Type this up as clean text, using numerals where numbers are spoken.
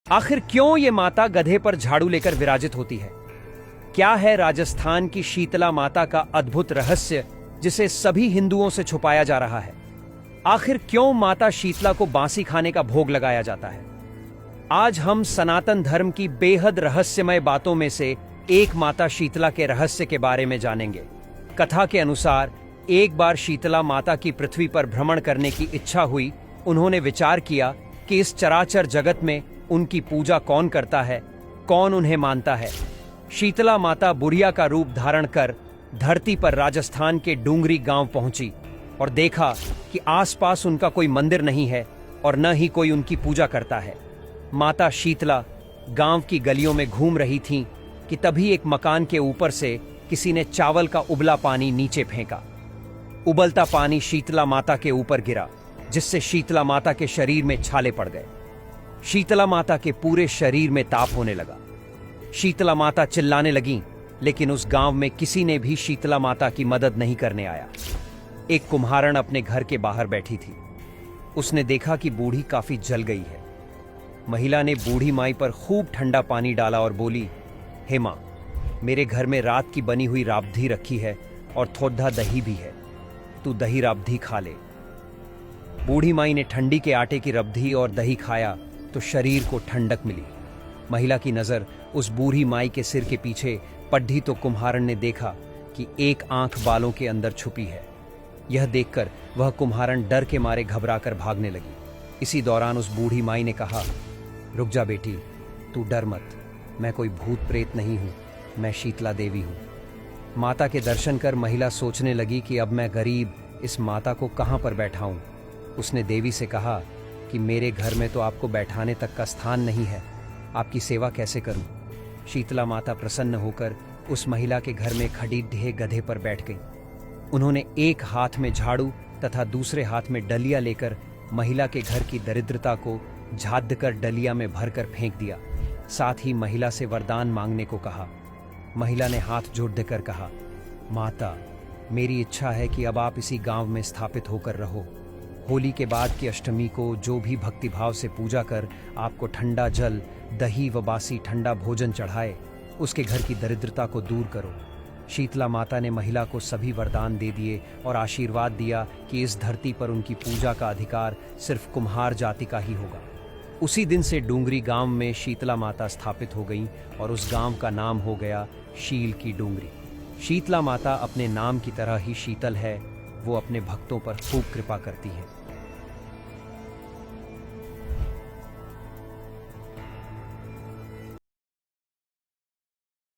आखिर क्यों ये माता गधे पर झाड़ू लेकर विराजित होती है? क्या है राजस्थान की शीतला माता का अद्भुत रहस्य जिसे सभी हिंदुओं से छुपाया जा रहा है? आखिर क्यों माता शीतला को बांसी खाने का भोग लगाया जाता है? आज हम सनातन धर्म की बेहद रहस्यमय बातों में से एक माता शीतला के रहस्य के बारे में जानेंगे। कथा के अनुसार एक बार शीतला माता की पृथ्वी पर भ्रमण करने की इच्छा हुई। उन्होंने विचार किया कि इस चराचर जगत में उनकी पूजा कौन करता है, कौन उन्हें मानता है। शीतला माता बुढ़िया का रूप धारण कर धरती पर राजस्थान के डूंगरी गांव पहुंची और देखा कि आसपास उनका कोई मंदिर नहीं है और न ही कोई उनकी पूजा करता है। माता शीतला गांव की गलियों में घूम रही थीं कि तभी एक मकान के ऊपर से किसी ने चावल का उबला पानी नीचे फेंका। उबलता पानी शीतला माता के ऊपर गिरा, जिससे शीतला माता के शरीर में छाले पड़ गए। शीतला माता के पूरे शरीर में ताप होने लगा। शीतला माता चिल्लाने लगीं, लेकिन उस गांव में किसी ने भी शीतला माता की मदद नहीं करने आया। एक कुम्हारण अपने घर के बाहर बैठी थी। उसने देखा कि बूढ़ी काफी जल गई है। महिला ने बूढ़ी माई पर खूब ठंडा पानी डाला और बोली, हे मां, मेरे घर में रात की बनी हुई राबधी रखी है और थोड़ा दही भी है, तू दही राबधी खा ले। बूढ़ी माई ने ठंडी के आटे की रबधी और दही खाया तो शरीर को ठंडक मिली। महिला की नजर उस बूढ़ी माई के सिर के पीछे पढ़ी तो कुम्हारण ने देखा कि एक आंख बालों के अंदर छुपी है। यह देखकर वह कुम्हारण डर के मारे घबराकर भागने लगी। इसी दौरान उस बूढ़ी माई ने कहा, रुक जा बेटी, तू डर मत, मैं कोई भूत प्रेत नहीं हूं, मैं शीतला देवी हूं। माता के दर्शन कर महिला सोचने लगी कि अब मैं गरीब इस माता को कहां पर बैठाऊं। उसने देवी से कहा कि मेरे घर में तो आपको बैठाने तक का स्थान नहीं है, आपकी सेवा कैसे करूं? शीतला माता प्रसन्न होकर उस महिला के घर में खड़ी ढे गधे पर बैठ गई। उन्होंने एक हाथ में झाड़ू तथा दूसरे हाथ में डलिया लेकर महिला के घर की दरिद्रता को झाड़ कर डलिया में भरकर फेंक दिया। साथ ही महिला से वरदान मांगने को कहा। महिला ने हाथ जोड़कर कहा, माता, मेरी इच्छा है कि अब आप इसी गांव में स्थापित होकर रहो। होली के बाद की अष्टमी को जो भी भक्तिभाव से पूजा कर आपको ठंडा जल, दही व बासी ठंडा भोजन चढ़ाए, उसके घर की दरिद्रता को दूर करो। शीतला माता ने महिला को सभी वरदान दे दिए और आशीर्वाद दिया कि इस धरती पर उनकी पूजा का अधिकार सिर्फ कुम्हार जाति का ही होगा। उसी दिन से डूंगरी गांव में शीतला माता स्थापित हो गईं और उस गांव का नाम हो गया शील की डूंगरी। शीतला माता अपने नाम की तरह ही शीतल है, वो अपने भक्तों पर खूब कृपा करती है।